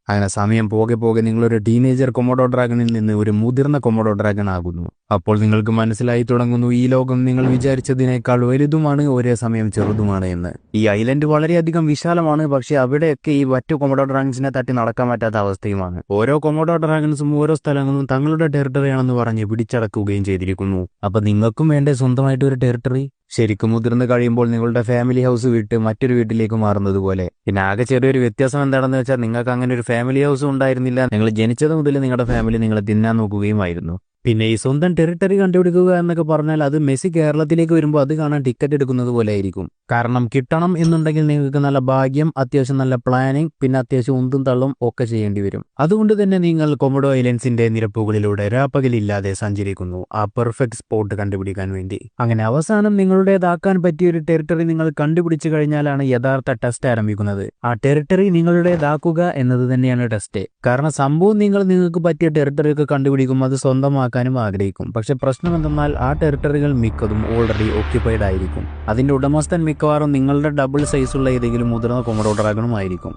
അങ്ങനെ സമയം പോകെ പോകെ നിങ്ങളൊരു ടീനേജർ കൊമോഡോ ഡ്രാഗണിൽ നിന്ന് ഒരു മുതിർന്ന കൊമോഡോ ഡ്രാഗൺ ആകുന്നു. അപ്പോൾ നിങ്ങൾക്ക് മനസ്സിലായി തുടങ്ങുന്നു ഈ ലോകം നിങ്ങൾ വിചാരിച്ചതിനേക്കാൾ വലുതുമാണ്, ഒരേ സമയം ചെറുതുമാണ് എന്ന്. ഈ ഐലൻഡ് വളരെയധികം വിശാലമാണ്, പക്ഷെ അവിടെയൊക്കെ ഈ മറ്റു കൊമോഡോ ഡ്രാഗൺസിനെ തട്ടി നടക്കാൻ പറ്റാത്ത അവസ്ഥയുമാണ്. ഓരോ കൊമോഡോ ഡ്രാഗൺസും ഓരോ സ്ഥലങ്ങളും തങ്ങളുടെ ടെറിട്ടറിയാണെന്ന് പറഞ്ഞ് പിടിച്ചടക്കുകയും ചെയ്തിരിക്കുന്നു. അപ്പൊ നിങ്ങൾക്കും വേണ്ടേ സ്വന്തമായിട്ട് ഒരു ടെറിട്ടറി? ശരിക്കും മുതിർന്നു കഴിയുമ്പോൾ നിങ്ങളുടെ ഫാമിലി ഹൗസ് വിട്ട് മറ്റൊരു വീട്ടിലേക്ക് മാറുന്നത് പോലെ. പിന്നെ ആകെ ചെറിയൊരു വ്യത്യാസം എന്താണെന്ന് വെച്ചാൽ നിങ്ങൾക്ക് അങ്ങനെ ഒരു ഫാമിലി ഹൗസും ഉണ്ടായിരുന്നില്ല. നിങ്ങൾ ജനിച്ചത് മുതൽ നിങ്ങളുടെ ഫാമിലി നിങ്ങളെ തിന്നാൻ നോക്കുകയുമായിരുന്നു. പിന്നെ ഈ സ്വന്തം ടെറിട്ടറി കണ്ടുപിടിക്കുക എന്നൊക്കെ പറഞ്ഞാൽ അത് മെസ്സി കേരളത്തിലേക്ക് വരുമ്പോൾ അത് കാണാൻ ടിക്കറ്റ് എടുക്കുന്നത് പോലെ ആയിരിക്കും. കാരണം കിട്ടണം എന്നുണ്ടെങ്കിൽ നിങ്ങൾക്ക് നല്ല ഭാഗ്യം, അത്യാവശ്യം നല്ല പ്ലാനിങ്, പിന്നെ അത്യാവശ്യം ഉന്തും തള്ളും ഒക്കെ ചെയ്യേണ്ടി വരും. അതുകൊണ്ട് തന്നെ നിങ്ങൾ കൊമോഡോ ഐലൻഡ്സിന്റെ നിരപ്പുകളിലൂടെ രാപ്പകലില്ലാതെ സഞ്ചരിക്കുന്നു ആ പെർഫെക്റ്റ് സ്പോട്ട് കണ്ടുപിടിക്കാൻ വേണ്ടി. അങ്ങനെ അവസാനം നിങ്ങളുടേതാക്കാൻ പറ്റിയ ഒരു ടെറിട്ടറി നിങ്ങൾ കണ്ടുപിടിച്ചു കഴിഞ്ഞാലാണ് യഥാർത്ഥ ടെസ്റ്റ് ആരംഭിക്കുന്നത്. ആ ടെറിട്ടറി നിങ്ങളുടേതാക്കുക എന്നത് തന്നെയാണ് ടെസ്റ്റ്. കാരണം സംഭവം നിങ്ങൾക്ക് പറ്റിയ ടെറിട്ടറി ഒക്കെ കണ്ടുപിടിക്കും, അത് സ്വന്തമാക്കാനും ആഗ്രഹിക്കും. പക്ഷെ പ്രശ്നം എന്തെന്നാൽ ആ ടെറിട്ടറികൾ മിക്കതും ഓൾറെഡി ഓക്യുപ്പൈഡ് ആയിരിക്കും. അതിന്റെ ഉടമസ്ഥൻ മിക്കവാറും നിങ്ങളുടെ ഡബിൾ സൈസുള്ള ഏതെങ്കിലും മുതിർന്ന കൊമോഡോ ഡ്രാഗണും ആയിരിക്കും.